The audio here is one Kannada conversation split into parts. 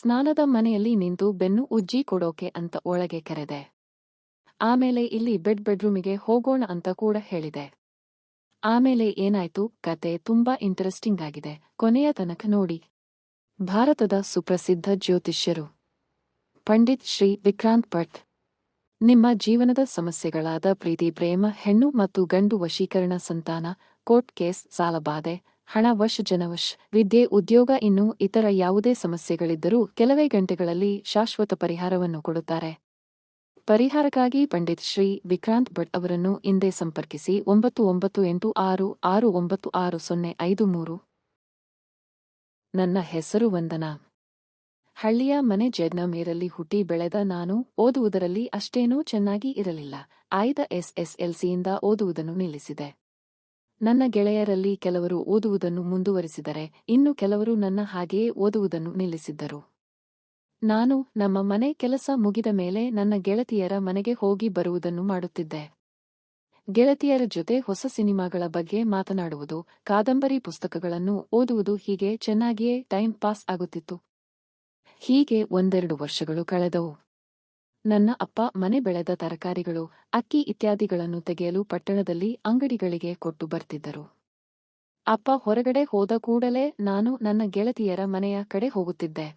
ಸ್ನಾನದ ಮನೆಯಲ್ಲಿ ನಿಂತು ಬೆನ್ನು ಉಜ್ಜಿ ಕೊಡೋಕೆ ಅಂತ ಒಳಗೆ ಕರೆದೆ. ಆಮೇಲೆ ಇಲ್ಲಿ ಬೆಡ್ರೂಮಿಗೆ ಹೋಗೋಣ ಅಂತ ಕೂಡ ಹೇಳಿದೆ. ಆಮೇಲೆ ಏನಾಯ್ತು ಕತೆ ತುಂಬಾ ಇಂಟರೆಸ್ಟಿಂಗ್ ಆಗಿದೆ, ಕೊನೆಯ ತನಕ ನೋಡಿ. ಭಾರತದ ಸುಪ್ರಸಿದ್ಧ ಜ್ಯೋತಿಷ್ಯರು ಪಂಡಿತ್ ಶ್ರೀ ವಿಕ್ರಾಂತ್ ಭಟ್ ನಿಮ್ಮ ಜೀವನದ ಸಮಸ್ಯೆಗಳಾದ ಪ್ರೀತಿ, ಪ್ರೇಮ, ಹೆಣ್ಣು ಮತ್ತು ಗಂಡು ವಶೀಕರಣ, ಸಂತಾನ, ಕೋರ್ಟ್ ಕೇಸ್, ಸಾಲಬಾಧೆ, ಹಣ ವಶ, ಜನವಶ, ವಿದ್ಯೆ, ಉದ್ಯೋಗ ಇನ್ನೂ ಇತರ ಯಾವುದೇ ಸಮಸ್ಯೆಗಳಿದ್ದರೂ ಕೆಲವೇ ಗಂಟೆಗಳಲ್ಲಿ ಶಾಶ್ವತ ಪರಿಹಾರವನ್ನು ಕೊಡುತ್ತಾರೆ. ಪರಿಹಾರಕ್ಕಾಗಿ ಪಂಡಿತ್ ಶ್ರೀ ವಿಕ್ರಾಂತ್ ಭಟ್ ಅವರನ್ನು ಇಂದೇ ಸಂಪರ್ಕಿಸಿ 9986696053. ನನ್ನ ಹೆಸರು ವಂದನಾ. ಹಳ್ಳಿಯ ಮನೆ ಜೆಡ್ನಮೇರಲ್ಲಿ ಹುಟ್ಟಿ ಬೆಳೆದ ನಾನು ಓದುವುದರಲ್ಲಿ ಅಷ್ಟೇನೂ ಚೆನ್ನಾಗಿ ಇರಲಿಲ್ಲ. ಆಯ್ದ SSLCಯಿಂದ ಓದುವುದನ್ನು ನಿಲ್ಲಿಸಿದೆ. ನನ್ನ ಗೆಳೆಯರಲ್ಲಿ ಕೆಲವರು ಓದುವುದನ್ನು ಮುಂದುವರಿಸಿದರೆ, ಇನ್ನು ಕೆಲವರು ನನ್ನ ಹಾಗೆಯೇ ಓದುವುದನ್ನು ನಿಲ್ಲಿಸಿದ್ದರು. ನಾನು ನಮ್ಮ ಮನೆ ಕೆಲಸ ಮುಗಿದ ಮೇಲೆ ನನ್ನ ಗೆಳತಿಯರ ಮನೆಗೆ ಹೋಗಿ ಬರುವುದನ್ನು ಮಾಡುತ್ತಿದ್ದೆ. ಗೆಳತಿಯರ ಜೊತೆ ಹೊಸ ಸಿನಿಮಾಗಳ ಬಗ್ಗೆ ಮಾತನಾಡುವುದು, ಕಾದಂಬರಿ ಪುಸ್ತಕಗಳನ್ನು ಓದುವುದು, ಹೀಗೆ ಚೆನ್ನಾಗಿಯೇ ಟೈಮ್ ಪಾಸ್ ಆಗುತ್ತಿತ್ತು. ಹೀಗೆ 1-2 ವರ್ಷಗಳು ಕಳೆದವು. ನನ್ನ ಅಪ್ಪ ಮನೆ ಬೆಳೆದ ತರಕಾರಿಗಳು, ಅಕ್ಕಿ ಇತ್ಯಾದಿಗಳನ್ನು ತೆಗೆಯಲು ಪಟ್ಟಣದಲ್ಲಿ ಅಂಗಡಿಗಳಿಗೆ ಕೊಟ್ಟು ಬರ್ತಿದ್ದರು. ಅಪ್ಪ ಹೊರಗಡೆ ಹೋದ ಕೂಡಲೇ ನಾನು ನನ್ನ ಗೆಳತಿಯರ ಮನೆಯ ಕಡೆ ಹೋಗುತ್ತಿದ್ದೆ.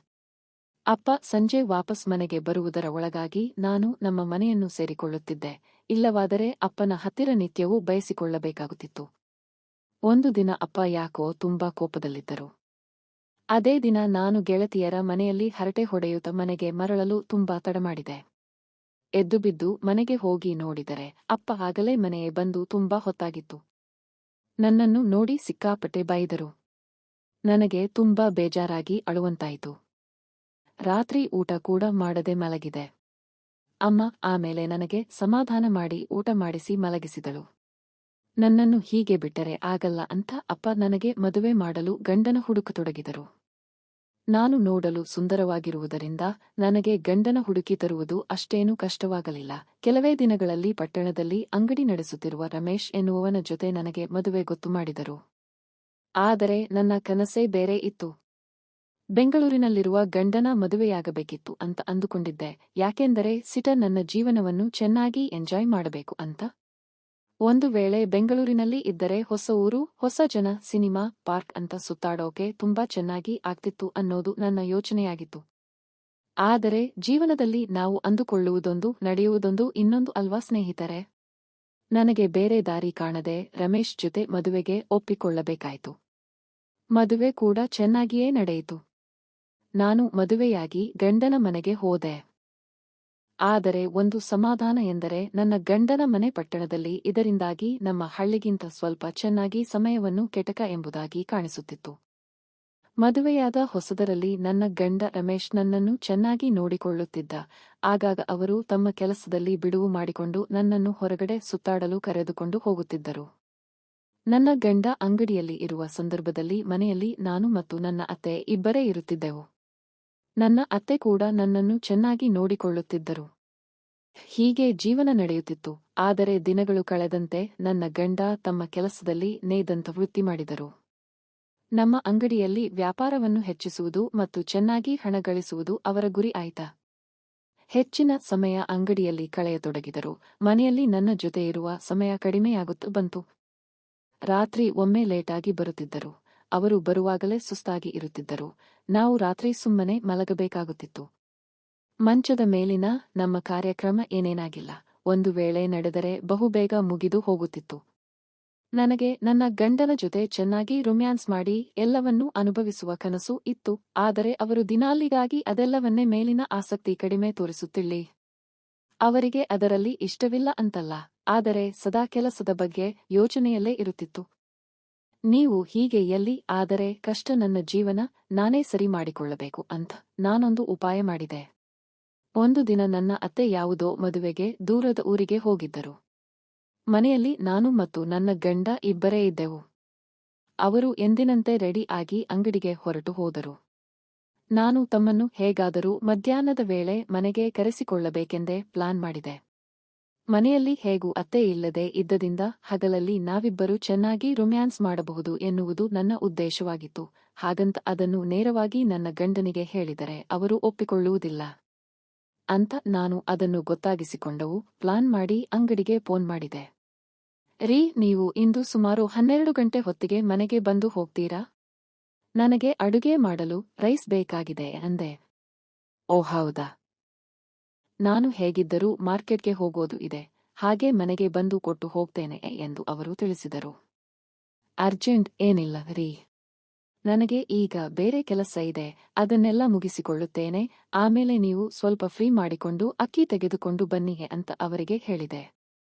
ಅಪ್ಪ ಸಂಜೆ ವಾಪಸ್ ಮನೆಗೆ ಬರುವುದರ ಒಳಗಾಗಿ ನಾನು ನಮ್ಮ ಮನೆಯನ್ನು ಸೇರಿಕೊಳ್ಳುತ್ತಿದ್ದೆ. ಇಲ್ಲವಾದರೆ ಅಪ್ಪನ ಹತ್ತಿರ ನಿತ್ಯವೂ ಬಯಸಿಕೊಳ್ಳಬೇಕಾಗುತ್ತಿತ್ತು. ಒಂದು ದಿನ ಅಪ್ಪ ಯಾಕೋ ತುಂಬಾ ಕೋಪದಲ್ಲಿದ್ದರು. ಅದೇ ದಿನ ನಾನು ಗೆಳತಿಯರ ಮನೆಯಲ್ಲಿ ಹರಟೆ ಹೊಡೆಯುತ್ತ ಮನೆಗೆ ಮರಳಲು ತುಂಬಾ ತಡಮಾಡಿದೆ. ಎದ್ದುಬಿದ್ದು ಮನೆಗೆ ಹೋಗಿ ನೋಡಿದರೆ ಅಪ್ಪ ಆಗಲೇ ಮನೆಗೆ ಬಂದು ತುಂಬಾ ಹೊತ್ತಾಗಿತ್ತು. ನನ್ನನ್ನು ನೋಡಿ ಸಿಕ್ಕಾಪಟ್ಟೆ ಬೈದರು. ನನಗೆ ತುಂಬಾ ಬೇಜಾರಾಗಿ ಅಳುವಂತಾಯಿತು. ರಾತ್ರಿ ಊಟ ಕೂಡ ಮಾಡದೆ ಮಲಗಿದೆ. ಅಮ್ಮ ಆಮೇಲೆ ನನಗೆ ಸಮಾಧಾನ ಮಾಡಿ ಊಟ ಮಾಡಿಸಿ ಮಲಗಿಸಿದಳು. ನನ್ನನ್ನು ಹೀಗೆ ಬಿಟ್ಟರೆ ಆಗಲ್ಲ ಅಂತ ಅಪ್ಪ ನನಗೆ ಮದುವೆ ಮಾಡಲು ಗಂಡನ ಹುಡುಕತೊಡಗಿದರು. ನಾನು ನೋಡಲು ಸುಂದರವಾಗಿರುವುದರಿಂದ ನನಗೆ ಗಂಡನ ಹುಡುಕಿ ತರುವುದು ಅಷ್ಟೇನೂ ಕಷ್ಟವಾಗಲಿಲ್ಲ. ಕೆಲವೇ ದಿನಗಳಲ್ಲಿ ಪಟ್ಟಣದಲ್ಲಿ ಅಂಗಡಿ ನಡೆಸುತ್ತಿರುವ ರಮೇಶ್ ಎನ್ನುವವನ ಜೊತೆ ನನಗೆ ಮದುವೆ ಗೊತ್ತು ಮಾಡಿದರು. ಆದರೆ ನನ್ನ ಕನಸೇ ಬೇರೆ ಇತ್ತು. ಬೆಂಗಳೂರಿನಲ್ಲಿರುವ ಗಂಡನ ಮದುವೆಯಾಗಬೇಕಿತ್ತು ಅಂತ ಅಂದುಕೊಂಡಿದ್ದೆ. ಯಾಕೆಂದರೆ ನನ್ನ ಜೀವನವನ್ನು ಚೆನ್ನಾಗಿ ಎಂಜಾಯ್ ಮಾಡಬೇಕು ಅಂತ. ಒಂದು ವೇಳೆ ಬೆಂಗಳೂರಿನಲ್ಲಿ ಇದ್ದರೆ ಹೊಸ ಊರು, ಹೊಸ ಜನ, ಸಿನಿಮಾ, ಪಾರ್ಕ್ ಅಂತ ಸುತ್ತಾಡೋಕೆ ತುಂಬಾ ಚೆನ್ನಾಗಿ ಆಗ್ತಿತ್ತು ಅನ್ನೋದು ನನ್ನ ಯೋಚನೆಯಾಗಿತ್ತು. ಆದರೆ ಜೀವನದಲ್ಲಿ ನಾವು ಅಂದುಕೊಳ್ಳುವುದೊಂದು, ನಡೆಯುವುದೊಂದು ಇನ್ನೊಂದು ಅಲ್ವಾ ಸ್ನೇಹಿತರೆ. ನನಗೆ ಬೇರೆ ದಾರಿ ಕಾಣದೆ ರಮೇಶ್ ಜೊತೆ ಮದುವೆಗೆ ಒಪ್ಪಿಕೊಳ್ಳಬೇಕಾಯಿತು. ಮದುವೆ ಕೂಡ ಚೆನ್ನಾಗಿಯೇ ನಡೆಯಿತು. ನಾನು ಮದುವೆಯಾಗಿ ಗಂಡನ ಮನೆಗೆ ಹೋದೆ. ಆದರೆ ಒಂದು ಸಮಾಧಾನ ಎಂದರೆ ನನ್ನ ಗಂಡನ ಮನೆ ಪಟ್ಟಣದಲ್ಲಿ, ಇದರಿಂದಾಗಿ ನಮ್ಮ ಹಳ್ಳಿಗಿಂತ ಸ್ವಲ್ಪ ಚೆನ್ನಾಗಿ ಸಮಯವನ್ನು ಕೆಟಕ ಎಂಬುದಾಗಿ ಕಾಣಿಸುತ್ತಿತ್ತು. ಮದುವೆಯಾದ ಹೊಸದರಲ್ಲಿ ನನ್ನ ಗಂಡ ರಮೇಶ್ ನನ್ನನ್ನು ಚೆನ್ನಾಗಿ ನೋಡಿಕೊಳ್ಳುತ್ತಿದ್ದ. ಆಗಾಗ ಅವರು ತಮ್ಮ ಕೆಲಸದಲ್ಲಿ ಬಿಡುವು ಮಾಡಿಕೊಂಡು ನನ್ನನ್ನು ಹೊರಗಡೆ ಸುತ್ತಾಡಲು ಕರೆದುಕೊಂಡು ಹೋಗುತ್ತಿದ್ದರು. ನನ್ನ ಗಂಡ ಅಂಗಡಿಯಲ್ಲಿ ಇರುವ ಸಂದರ್ಭದಲ್ಲಿ ಮನೆಯಲ್ಲಿ ನಾನು ಮತ್ತು ನನ್ನ ಅತ್ತೆ ಇಬ್ಬರೇ ಇರುತ್ತಿದ್ದೆವು. ನನ್ನ ಅತ್ತೆ ಕೂಡ ನನ್ನನ್ನು ಚೆನ್ನಾಗಿ ನೋಡಿಕೊಳ್ಳುತ್ತಿದ್ದರು. ಹೀಗೆ ಜೀವನ ನಡೆಯುತ್ತಿತ್ತು. ಆದರೆ ದಿನಗಳು ಕಳೆದಂತೆ ನನ್ನ ಗಂಡ ತಮ್ಮ ಕೆಲಸದಲ್ಲಿ ನೇದಂತ ವೃತ್ತಿ ಮಾಡಿದರು. ನಮ್ಮ ಅಂಗಡಿಯಲ್ಲಿ ವ್ಯಾಪಾರವನ್ನು ಹೆಚ್ಚಿಸುವುದು ಮತ್ತು ಚೆನ್ನಾಗಿ ಹಣ ಗಳಿಸುವುದು ಅವರ ಗುರಿ ಆಯಿತಾ. ಹೆಚ್ಚಿನ ಸಮಯ ಅಂಗಡಿಯಲ್ಲಿ ಕಳೆಯತೊಡಗಿದರು. ಮನೆಯಲ್ಲಿ ನನ್ನ ಜೊತೆ ಇರುವ ಸಮಯ ಕಡಿಮೆಯಾಗುತ್ತಾ ಬಂತು. ರಾತ್ರಿ ಒಮ್ಮೆ ಲೇಟಾಗಿ ಬರುತ್ತಿದ್ದರು. ಅವರು ಬರುವಾಗಲೇ ಸುಸ್ತಾಗಿ ಇರುತ್ತಿದ್ದರು. ನಾವು ರಾತ್ರಿ ಸುಮ್ಮನೆ ಮಲಗಬೇಕಾಗುತ್ತಿತ್ತು. ಮಂಚದ ಮೇಲಿನ ನಮ್ಮ ಕಾರ್ಯಕ್ರಮ ಏನೇನಾಗಿಲ್ಲ. ಒಂದು ವೇಳೆ ನಡೆದರೆ ಬಹುಬೇಗ ಮುಗಿದು ಹೋಗುತ್ತಿತ್ತು. ನನಗೆ ನನ್ನ ಗಂಡನ ಜೊತೆ ಚೆನ್ನಾಗಿ ರೊಮ್ಯಾನ್ಸ್ ಮಾಡಿ ಎಲ್ಲವನ್ನೂ ಅನುಭವಿಸುವ ಕನಸು ಇತ್ತು. ಆದರೆ ಅವರು ದಿನಾಲಿಗಾಗಿ ಅದೆಲ್ಲವನ್ನೇ ಮೇಲಿನ ಆಸಕ್ತಿ ಕಡಿಮೆ ತೋರಿಸುತ್ತಿಳ್ಳಿ. ಅವರಿಗೆ ಅದರಲ್ಲಿ ಇಷ್ಟವಿಲ್ಲ ಅಂತಲ್ಲ, ಆದರೆ ಸದಾ ಕೆಲಸದ ಬಗ್ಗೆ ಯೋಚನೆಯಲ್ಲೇ ಇರುತ್ತಿತ್ತು. ನೀವು ಹೀಗೆ ಎಲ್ಲಿ ಆದರೆ ಕಷ್ಟ, ನನ್ನ ಜೀವನ ನಾನೇ ಸರಿ ಮಾಡಿಕೊಳ್ಳಬೇಕು ಅಂತ ನಾನೊಂದು ಉಪಾಯ ಮಾಡಿದೆ. ಒಂದು ದಿನ ನನ್ನ ಅತ್ತೆ ಯಾವುದೋ ಮದುವೆಗೆ ದೂರದ ಊರಿಗೆ ಹೋಗಿದ್ದರು. ಮನೆಯಲ್ಲಿ ನಾನು ಮತ್ತು ನನ್ನ ಗಂಡ ಇಬ್ಬರೇ ಇದ್ದೆವು. ಅವರು ಎಂದಿನಂತೆ ರೆಡಿ ಆಗಿ ಅಂಗಡಿಗೆ ಹೊರಟು ಹೋದರು. ನಾನು ತಮ್ಮನ್ನು ಹೇಗಾದರೂ ಮಧ್ಯಾಹ್ನದ ವೇಳೆ ಮನೆಗೆ ಕರೆಸಿಕೊಳ್ಳಬೇಕೆಂದೇ ಪ್ಲಾನ್ ಮಾಡಿದೆ. ಮನೆಯಲ್ಲಿ ಹೇಗೂ ಅತ್ತೆ ಇಲ್ಲದೆ ಇದ್ದದಿಂದ ಹಗಲಲ್ಲಿ ನಾವಿಬ್ಬರು ಚೆನ್ನಾಗಿ ರೊಮ್ಯಾನ್ಸ್ ಮಾಡಬಹುದು ಎನ್ನುವುದು ನನ್ನ ಉದ್ದೇಶವಾಗಿತ್ತು. ಹಾಗಂತ ಅದನ್ನು ನೇರವಾಗಿ ನನ್ನ ಗಂಡನಿಗೆ ಹೇಳಿದರೆ ಅವರು ಒಪ್ಪಿಕೊಳ್ಳುವುದಿಲ್ಲ ಅಂತ ನಾನು ಅದನ್ನು ಗೊತ್ತಾಗಿಸಿಕೊಂಡವು ಪ್ಲಾನ್ ಮಾಡಿ ಅಂಗಡಿಗೆ ಫೋನ್ ಮಾಡಿದೆ. ರೀ, ನೀವು ಇಂದು ಸುಮಾರು 12 ಗಂಟೆ ಹೊತ್ತಿಗೆ ಮನೆಗೆ ಬಂದು ಹೋಗ್ತೀರಾ? ನನಗೆ ಅಡುಗೆ ಮಾಡಲು ರೈಸ್ ಬೇಕಾಗಿದೆ ಅಂದೆ. ಓ ಹೌದಾ, ನಾನು ಹೇಗಿದ್ದರೂ ಮಾರ್ಕೆಟ್ಗೆ ಹೋಗೋದು ಇದೆ, ಹಾಗೆ ಮನೆಗೆ ಬಂದು ಕೊಟ್ಟು ಹೋಗ್ತೇನೆ ಎಂದು ಅವರು ತಿಳಿಸಿದರು. ಅರ್ಜೆಂಟ್ ಏನಿಲ್ಲ ರೀ, ನನಗೆ ಈಗ ಬೇರೆ ಕೆಲಸ ಇದೆ, ಅದನ್ನೆಲ್ಲ ಮುಗಿಸಿಕೊಳ್ಳುತ್ತೇನೆ, ಆಮೇಲೆ ನೀವು ಸ್ವಲ್ಪ ಫ್ರೀ ಮಾಡಿಕೊಂಡು ಅಕ್ಕಿ ತೆಗೆದುಕೊಂಡು ಬನ್ನಿ ಅಂತ ಅವರಿಗೆ ಹೇಳಿದೆ.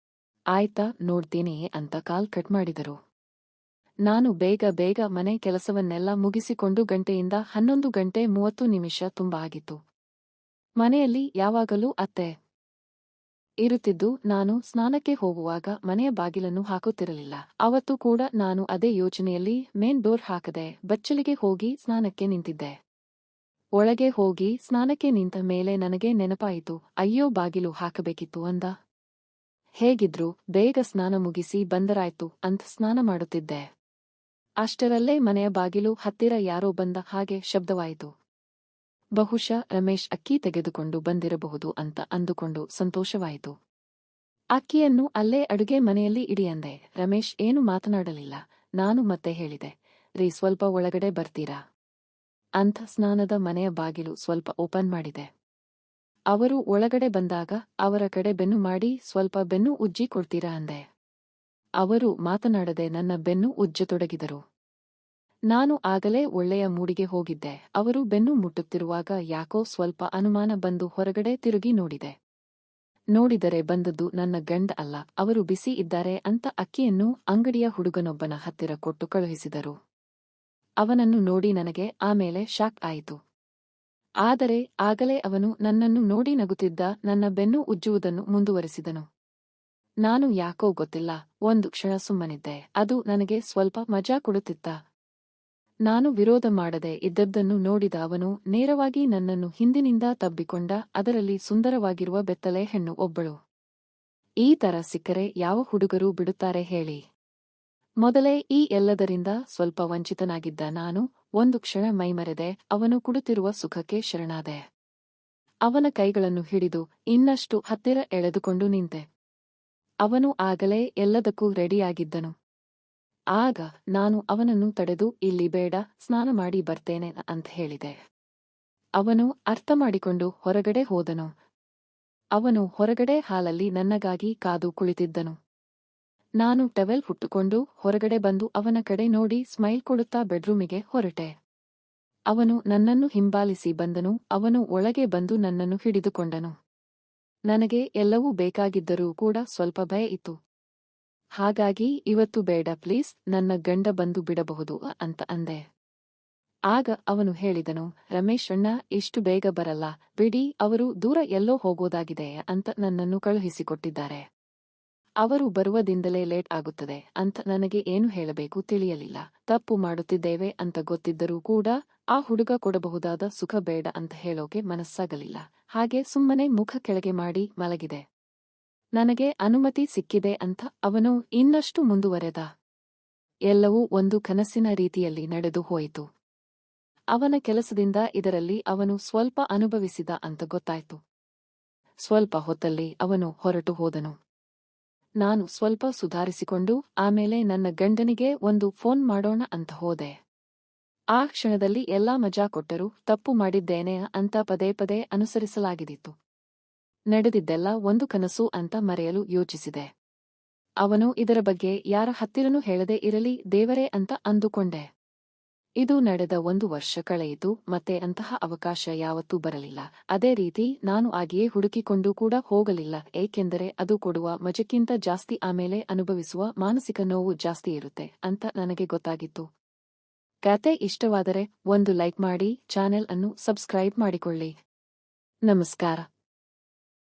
ಆಯ್ತಾ, ನೋಡ್ತೀನಿ ಅಂತ ಕಾಲ್ ಕಟ್ ಮಾಡಿದರು. ನಾನು ಬೇಗ ಮನೆ ಕೆಲಸವನ್ನೆಲ್ಲ ಮುಗಿಸಿಕೊಂಡು ಗಂಟೆಯಿಂದ 11 ಗಂಟೆ 30 ನಿಮಿಷ ತುಂಬ ಆಗಿತ್ತು. ಮನೆಯಲ್ಲಿ ಯಾವಾಗಲೂ ಅತ್ತೆ ಇರುತ್ತಿದ್ದು ನಾನು ಸ್ನಾನಕ್ಕೆ ಹೋಗುವಾಗ ಮನೆಯ ಬಾಗಿಲನ್ನು ಹಾಕುತ್ತಿರಲಿಲ್ಲ. ಅವತ್ತು ಕೂಡ ನಾನು ಅದೇ ಯೋಚನೆಯಲ್ಲಿ ಮೇನ್ ಡೋರ್ ಹಾಕದೆ ಬಚ್ಚಲಿಗೆ ಹೋಗಿ ಸ್ನಾನಕ್ಕೆ ನಿಂತಿದ್ದೆ. ಒಳಗೆ ಹೋಗಿ ಸ್ನಾನಕ್ಕೆ ನಿಂತ ಮೇಲೆ ನನಗೆ ನೆನಪಾಯಿತು, ಅಯ್ಯೋ ಬಾಗಿಲು ಹಾಕಬೇಕಿತ್ತು ಅಂದ. ಹೇಗಿದ್ರು ಬೇಗ ಸ್ನಾನ ಮುಗಿಸಿ ಬಂದರಾಯ್ತು ಅಂತ ಸ್ನಾನ ಮಾಡುತ್ತಿದ್ದೆ. ಅಷ್ಟರಲ್ಲೇ ಮನೆಯ ಬಾಗಿಲು ಹತ್ತಿರ ಯಾರೋ ಬಂದ ಹಾಗೆ ಶಬ್ದವಾಯಿತು. ಬಹುಶಃ ರಮೇಶ್ ಅಕ್ಕಿ ತೆಗೆದುಕೊಂಡು ಬಂದಿರಬಹುದು ಅಂತ ಅಂದುಕೊಂಡು ಸಂತೋಷವಾಯಿತು. ಅಕ್ಕಿಯನ್ನು ಅಲ್ಲೇ ಅಡುಗೆ ಮನೆಯಲ್ಲಿ ಇಡಿ ಅಂದೆ. ರಮೇಶ್ ಏನು ಮಾತನಾಡಲಿಲ್ಲ. ನಾನು ಮತ್ತೆ ಹೇಳಿದೆ, ರೀ ಸ್ವಲ್ಪ ಒಳಗಡೆ ಬರ್ತೀರಾ ಅಂತ ಸ್ನಾನದ ಮನೆಯ ಬಾಗಿಲು ಸ್ವಲ್ಪ ಓಪನ್ ಮಾಡಿದೆ. ಅವರು ಒಳಗಡೆ ಬಂದಾಗ ಅವರ ಕಡೆ ಬೆನ್ನು ಮಾಡಿ ಸ್ವಲ್ಪ ಬೆನ್ನು ಉಜ್ಜಿ ಕೊಡ್ತೀರಾ ಅಂದೆ. ಅವರು ಮಾತನಾಡದೆ ನನ್ನ ಬೆನ್ನು ಉಜ್ಜತೊಡಗಿದರು. ನಾನು ಆಗಲೇ ಒಳ್ಳೆಯ ಮೂಡಿಗೆ ಹೋಗಿದ್ದೆ. ಅವರು ಬೆನ್ನು ಮುಟ್ಟುತ್ತಿರುವಾಗ ಯಾಕೋ ಸ್ವಲ್ಪ ಅನುಮಾನ ಬಂದು ಹೊರಗಡೆ ತಿರುಗಿ ನೋಡಿದೆ. ನೋಡಿದರೆ ಬಂದದ್ದು ನನ್ನ ಗಂಡ ಅಲ್ಲ, ಅವರು ಬಿಸಿ ಇದ್ದಾರೆ ಅಂತ ಅಕ್ಕಿಯನ್ನು ಅಂಗಡಿಯ ಹುಡುಗನೊಬ್ಬನ ಹತ್ತಿರ ಕೊಟ್ಟು ಕಳುಹಿಸಿದರು. ಅವನನ್ನು ನೋಡಿ ನನಗೆ ಆಮೇಲೆ ಶಾಕ್ ಆಯಿತು. ಆದರೆ ಆಗಲೇ ಅವನು ನನ್ನನ್ನು ನೋಡಿ ನಗುತ್ತಿದ್ದ ನನ್ನ ಬೆನ್ನು ಉಜ್ಜುವುದನ್ನು ಮುಂದುವರೆಸಿದನು. ನಾನು ಯಾಕೋ ಗೊತ್ತಿಲ್ಲ, ಒಂದು ಕ್ಷಣ ಸುಮ್ಮನಿದ್ದೆ. ಅದು ನನಗೆ ಸ್ವಲ್ಪ ಮಜಾ ಕೊಡುತ್ತಿತ್ತ. ನಾನು ವಿರೋಧ ಮಾಡದೆ ಇದ್ದದ್ದನ್ನು ನೋಡಿದ ಅವನು ನೇರವಾಗಿ ನನ್ನನ್ನು ಹಿಂದಿನಿಂದ ತಬ್ಬಿಕೊಂಡ. ಅದರಲ್ಲಿ ಸುಂದರವಾಗಿರುವ ಬೆತ್ತಲೆ ಹೆಣ್ಣು ಒಬ್ಬಳು. ಈ ತರ ಸಿಕ್ಕರೆ ಯಾವ ಹುಡುಗರು ಬಿಡುತ್ತಾರೆ ಹೇಳಿ? ಮೊದಲೇ ಈ ಎಲ್ಲದರಿಂದ ಸ್ವಲ್ಪ ವಂಚಿತನಾಗಿದ್ದ ನಾನು ಒಂದು ಕ್ಷಣ ಮೈಮರೆದೆ ಅವನು ಕೊಡುತ್ತಿರುವ ಸುಖಕ್ಕೆ ಶರಣಾದೆ. ಅವನ ಕೈಗಳನ್ನು ಹಿಡಿದು ಇನ್ನಷ್ಟು ಹತ್ತಿರ ಎಳೆದುಕೊಂಡು ನಿಂತೆ. ಅವನು ಆಗಲೇ ಎಲ್ಲದಕ್ಕೂ ರೆಡಿಯಾಗಿದ್ದನು. ಆಗ ನಾನು ಅವನನ್ನು ತಡೆದು ಇಲ್ಲಿ ಬೇಡ, ಸ್ನಾನ ಮಾಡಿ ಬರ್ತೇನೆ ಅಂತ ಹೇಳಿದೆ. ಅವನು ಅರ್ಥ ಮಾಡಿಕೊಂಡು ಹೊರಗಡೆ ಹೋದನು. ಅವನು ಹೊರಗಡೆ ಹಾಲಲ್ಲಿ ನನ್ನಗಾಗಿ ಕಾದು ಕುಳಿತಿದ್ದನು. ನಾನು ಟವೆಲ್ ಹುಟ್ಟುಕೊಂಡು ಹೊರಗಡೆ ಬಂದು ಅವನ ಕಡೆ ನೋಡಿ ಸ್ಮೈಲ್ ಕೊಡುತ್ತಾ ಬೆಡ್ರೂಮಿಗೆ ಹೊರಟೆ. ಅವನು ನನ್ನನ್ನು ಹಿಂಬಾಲಿಸಿ ಬಂದನು. ಅವನು ಒಳಗೆ ಬಂದು ನನ್ನನ್ನು ಹಿಡಿದುಕೊಂಡನು. ನನಗೆ ಎಲ್ಲವೂ ಬೇಕಾಗಿದ್ದರೂ ಕೂಡ ಸ್ವಲ್ಪ ಭಯ ಇತ್ತು. ಹಾಗಾಗಿ ಇವತ್ತು ಬೇಡ ಪ್ಲೀಸ್, ನನ್ನ ಗಂಡ ಬಂದು ಬಿಡಬಹುದು ಅಂತ ಅಂದೆ. ಆಗ ಅವನು ಹೇಳಿದನು, ರಮೇಶ್ ಅಣ್ಣ ಇಷ್ಟು ಬೇಗ ಬರಲ್ಲ ಬಿಡಿ, ಅವರು ದೂರ ಎಲ್ಲೋ ಹೋಗೋದಾಗಿದೆ ಅಂತ ನನ್ನನ್ನು ಕಳುಹಿಸಿಕೊಟ್ಟಿದ್ದಾರೆ. ಅವರು ಬರುವುದಿಂದಲೇ ಲೇಟ್ ಆಗುತ್ತದೆ ಅಂತ ನನಗೆ ಏನು ಹೇಳಬೇಕು ತಿಳಿಯಲಿಲ್ಲ. ತಪ್ಪು ಮಾಡುತ್ತಿದ್ದೇವೆ ಅಂತ ಗೊತ್ತಿದ್ದರೂ ಕೂಡ ಆ ಹುಡುಗ ಕೊಡಬಹುದಾದ ಸುಖ ಬೇಡ ಅಂತ ಹೇಳೋಕೆ ಮನಸ್ಸಾಗಲಿಲ್ಲ. ಹಾಗೆ ಸುಮ್ಮನೆ ಮುಖ ಕೆಳಗೆ ಮಾಡಿ ಮಲಗಿದೆ. ನನಗೆ ಅನುಮತಿ ಸಿಕ್ಕಿದೆ ಅಂತ ಅವನು ಇನ್ನಷ್ಟು ಮುಂದುವರೆದ. ಎಲ್ಲವೂ ಒಂದು ಕನಸಿನ ರೀತಿಯಲ್ಲಿ ನಡೆದು ಹೋಯಿತು. ಅವನ ಕೆಲಸದಿಂದ ಇದರಲ್ಲಿ ಅವನು ಸ್ವಲ್ಪ ಅನುಭವಿಸಿದ ಅಂತ ಗೊತ್ತಾಯ್ತು. ಸ್ವಲ್ಪ ಹೊತ್ತಲ್ಲಿ ಅವನು ಹೊರಟು ಹೋದನು. ನಾನು ಸ್ವಲ್ಪ ಸುಧಾರಿಸಿಕೊಂಡು ಆಮೇಲೆ ನನ್ನ ಗಂಡನಿಗೆ ಒಂದು ಫೋನ್ ಮಾಡೋಣ ಅಂತ ಹೋದೆ. ಆ ಕ್ಷಣದಲ್ಲಿ ಎಲ್ಲಾ ಮಜಾ ಕೊಟ್ಟರು. ತಪ್ಪು ಮಾಡಿದ್ದೇನೆ ಅಂತ ಪದೇ ಪದೇ ಅನುಸರಿಸಲಾಗಿದ್ದಿತ್ತು. ನಡೆದಿದ್ದೆಲ್ಲ ಒಂದು ಕನಸು ಅಂತ ಮರೆಯಲು ಯೋಚಿಸಿದೆ. ಅವನು ಇದರ ಬಗ್ಗೆ ಯಾರ ಹತ್ತಿರನೂ ಹೇಳದೇ ಇರಲಿ ದೇವರೇ ಅಂತ ಅಂದುಕೊಂಡೆ. ಇದು ನಡೆದ 1 ವರ್ಷ ಕಳೆಯಿತು. ಮತ್ತೆ ಅಂತಹ ಅವಕಾಶ ಯಾವತ್ತೂ ಬರಲಿಲ್ಲ. ಅದೇ ರೀತಿ ನಾನು ಆಗಿಯೇ ಹುಡುಕಿಕೊಂಡು ಕೂಡ ಹೋಗಲಿಲ್ಲ. ಏಕೆಂದರೆ ಅದು ಕೊಡುವ ಮಜಕ್ಕಿಂತ ಜಾಸ್ತಿ ಆಮೇಲೆ ಅನುಭವಿಸುವ ಮಾನಸಿಕ ನೋವು ಜಾಸ್ತಿ ಇರುತ್ತೆ ಅಂತ ನನಗೆ ಗೊತ್ತಾಗಿತ್ತು. ಕತೆ ಇಷ್ಟವಾದರೆ ಒಂದು ಲೈಕ್ ಮಾಡಿ, ಚಾನೆಲ್ ಅನ್ನು ಸಬ್ಸ್ಕ್ರೈಬ್ ಮಾಡಿಕೊಳ್ಳಿ. ನಮಸ್ಕಾರ.